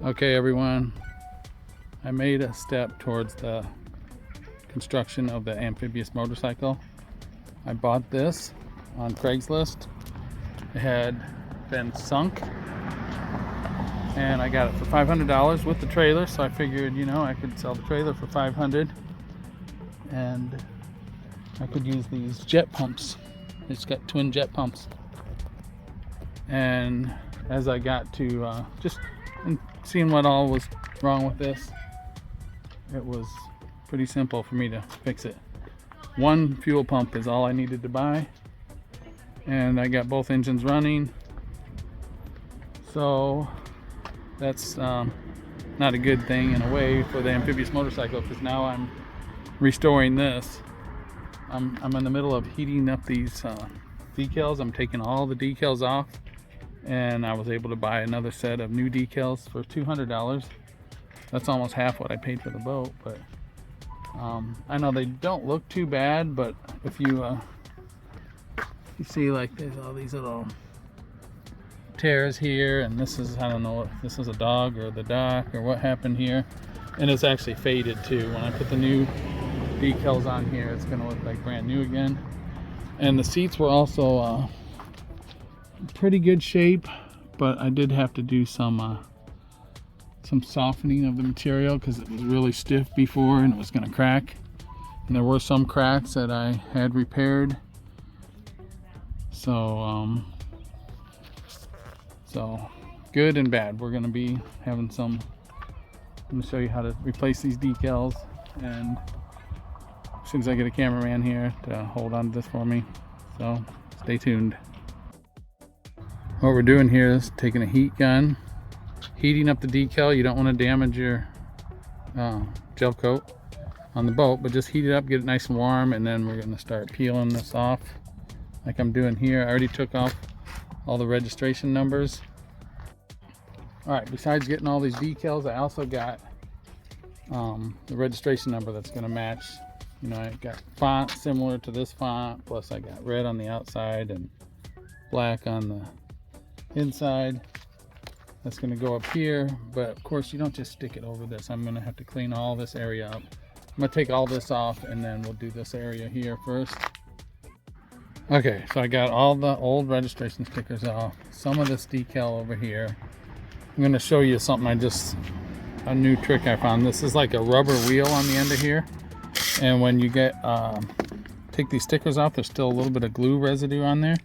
Okay everyone, I made a step towards the construction of the amphibious motorcycle. I bought this on Craigslist. It had been sunk and I got it for $500 with the trailer, so I figured, you know, I could sell the trailer for $500 and I could use these jet pumps. It's got twin jet pumps. And as I got to just seeing what all was wrong with this, it was pretty simple for me to fix it. One fuel pump is all I needed to buy, and I got both engines running, so that's not a good thing in a way for the amphibious motorcycle, because now I'm restoring this. I'm in the middle of heating up these decals. I'm taking all the decals off, and I was able to buy another set of new decals for $200. That's almost half what I paid for the boat, but I know they don't look too bad, but if you see, like, there's all these little tears here, and this is, I don't know if this is a dog or the dock or what happened here, and it's actually faded too. When I put the new decals on here, it's gonna look like brand new again. And the seats were also pretty good shape, but I did have to do some softening of the material because it was really stiff before and it was going to crack. And there were some cracks that I had repaired. So good and bad. We're going to be having some. I'm going to show you how to replace these decals, and as soon as I get a cameraman here to hold on to this for me, so stay tuned. What we're doing here is taking a heat gun, heating up the decal. You don't want to damage your gel coat on the boat, but just heat it up, get it nice and warm, and then we're going to start peeling this off like I'm doing here. I already took off all the registration numbers. Alright, besides getting all these decals, I also got the registration number that's going to match. You know, I got font similar to this font, plus I got red on the outside and black on the inside. That's going to go up here, but of course you don't just stick it over this. I'm going to have to clean all this area up. I'm going to take all this off, and then we'll do this area here first. Okay, so I got all the old registration stickers off, some of this decal over here. I'm going to show you something, a new trick I found. This is like a rubber wheel on the end of here, and when you take these stickers off, there's still a little bit of glue residue on there.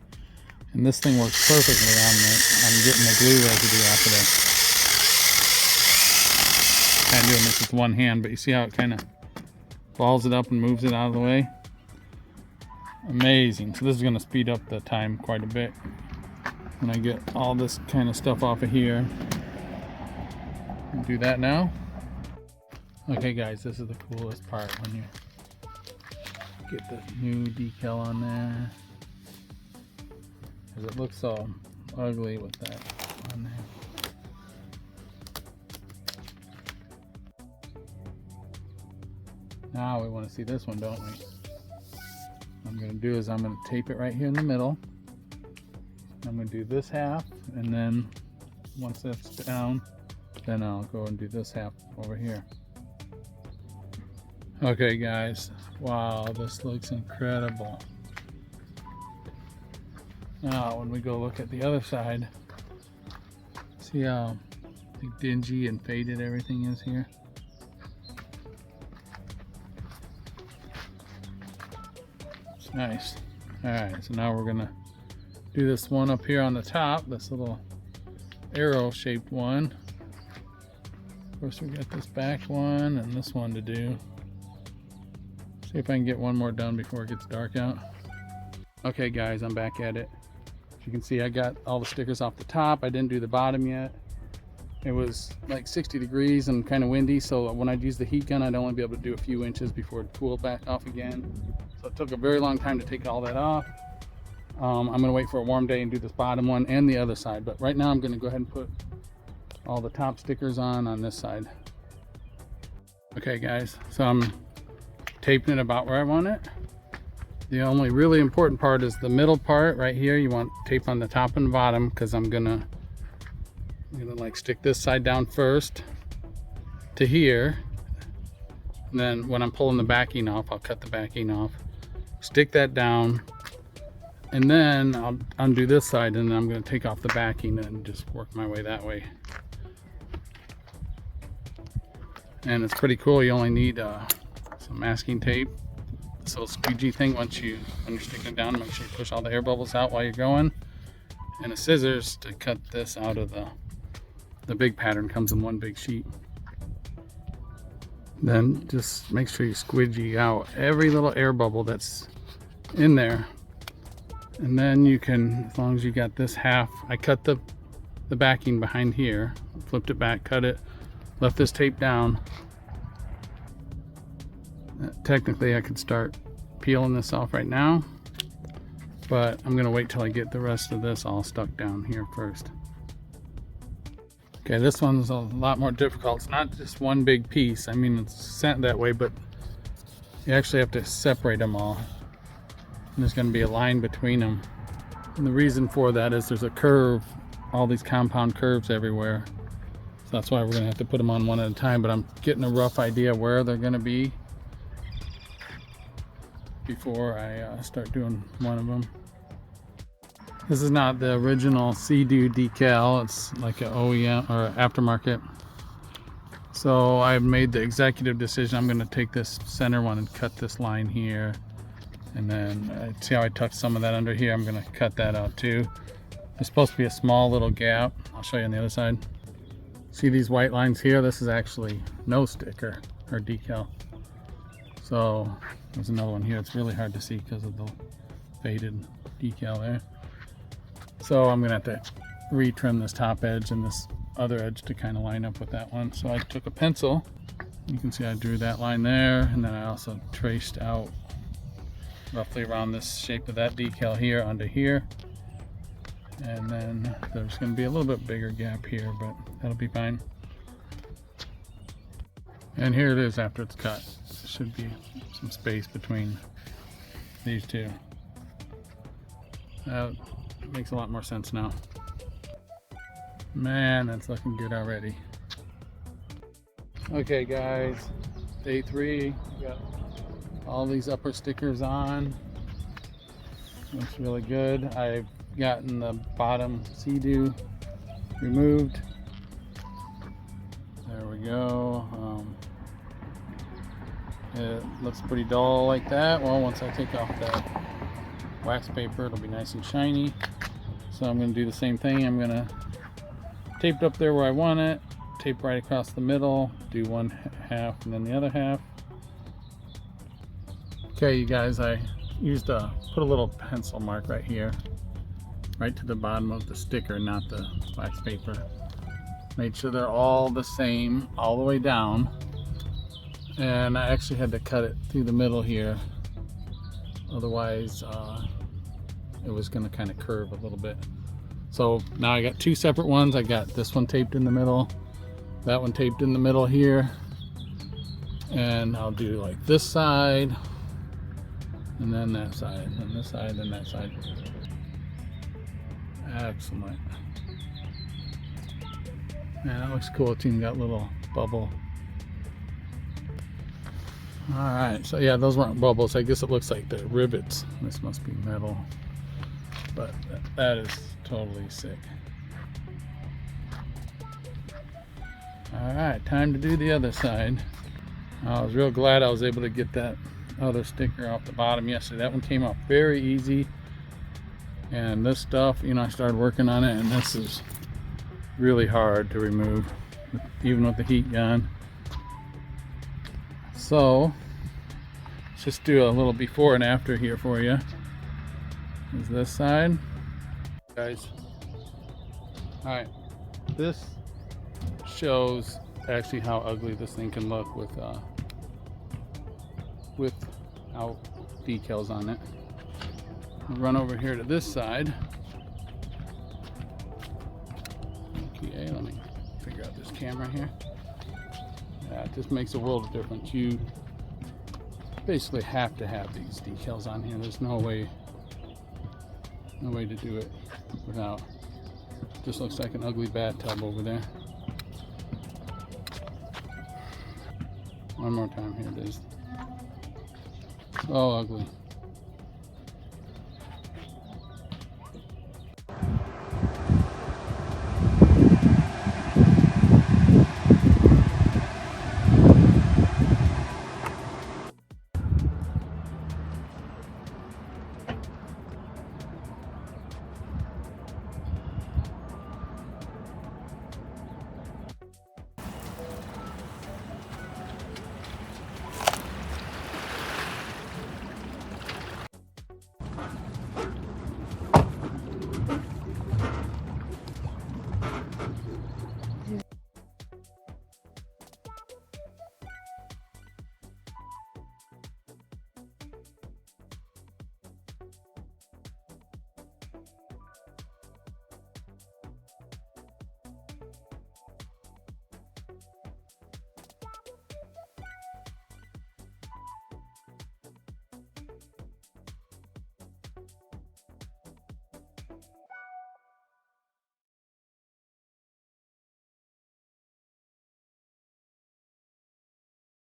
And this thing works perfectly on getting the glue residue off of there. I'm doing this with one hand, but you see how it kind of balls it up and moves it out of the way? Amazing. So this is going to speed up the time quite a bit. When I get all this kind of stuff off of here. I'll do that now. Okay guys, this is the coolest part, when you get the new decal on there. Because it looks so ugly with that on there. Now we want to see this one, don't we? What I'm going to do is I'm going to tape it right here in the middle. I'm going to do this half, and then once that's down, then I'll go and do this half over here. Okay guys, wow, this looks incredible. Now when we go look at the other side, see how dingy and faded everything is here? It's nice. Alright, so now we're gonna do this one up here on the top, this little arrow shaped one. Of course we got this back one and this one to do. See if I can get one more done before it gets dark out. Okay guys, I'm back at it. As you can see, I got all the stickers off the top. I didn't do the bottom yet. It was like 60 degrees and kind of windy, so when I'd use the heat gun, I'd only be able to do a few inches before it cooled back off again. So it took a very long time to take all that off. I'm gonna wait for a warm day and do this bottom one and the other side, but right now I'm gonna go ahead and put all the top stickers on this side. Okay guys, so I'm taping it about where I want it. The only really important part is the middle part right here. You want tape on the top and bottom, because I'm gonna I'm gonna like stick this side down first to here, and then when I'm pulling the backing off, I'll cut the backing off, stick that down, and then I'll undo this side, and then I'm going to take off the backing and just work my way that way. And it's pretty cool. You only need some masking tape, this little squeegee thing. When you're sticking it down, make sure you push all the air bubbles out while you're going, and a scissors to cut this out of the big pattern. Comes in one big sheet. Then just make sure you squeegee out every little air bubble that's in there, and then you can, as long as you got this half, I cut the backing behind here, flipped it back, cut it, left this tape down. Technically I could start peeling this off right now, but I'm gonna wait till I get the rest of this all stuck down here first. Okay, this one's a lot more difficult. It's not just one big piece. I mean, it's sent that way, but you actually have to separate them all. And there's going to be a line between them. And the reason for that is there's a curve, all these compound curves everywhere. So that's why we're going to have to put them on one at a time, but I'm getting a rough idea where they're going to be before I start doing one of them. This is not the original Seadoo decal. It's like an OEM or aftermarket. So I've made the executive decision. I'm going to take this center one and cut this line here. And then see how I tucked some of that under here? I'm going to cut that out too. There's supposed to be a small little gap. I'll show you on the other side. See these white lines here? This is actually no sticker or decal. So there's another one here. It's really hard to see because of the faded decal there. So I'm gonna have to retrim this top edge and this other edge to kind of line up with that one. So I took a pencil. You can see I drew that line there, and then I also traced out roughly around this shape of that decal here onto here. And then there's gonna be a little bit bigger gap here, but that'll be fine. And here it is after it's cut. There should be some space between these two. Makes a lot more sense now. Man, that's looking good already. Okay guys, day 3. We got all these upper stickers on. Looks really good. I've gotten the bottom Seadoo removed. There we go. It looks pretty dull like that. Well, once I take off that wax paper, it'll be nice and shiny. So I'm going to do the same thing. I'm going to tape it up there where I want it, tape right across the middle, do one half and then the other half. Okay, you guys, I put a little pencil mark right here, right to the bottom of the sticker, not the wax paper. Made sure they're all the same all the way down, and I actually had to cut it through the middle here, otherwise it was going to kind of curve a little bit. So now I got 2 separate ones. I got this one taped in the middle, that one taped in the middle here, and I'll do like this side and then that side and this side and that side. Excellent. Man, that looks cool. It's even got a little bubble. Alright, so yeah, those weren't bubbles. I guess it looks like the rivets. This must be metal. But that is totally sick. Alright, time to do the other side. I was real glad I was able to get that other sticker off the bottom yesterday. That one came off very easy. And this stuff, you know, I started working on it, and this is really hard to remove, even with the heat gun. So, let's just do a little before and after here for you. Is this side, guys. All right, this shows actually how ugly this thing can look without decals on it. I'll run over here to this side. Okay, let me figure out this camera here. Yeah, it just makes a world of difference. You basically have to have these decals on here. There's no way to do it without Just looks like an ugly bathtub over there. One more time, here it is. So ugly.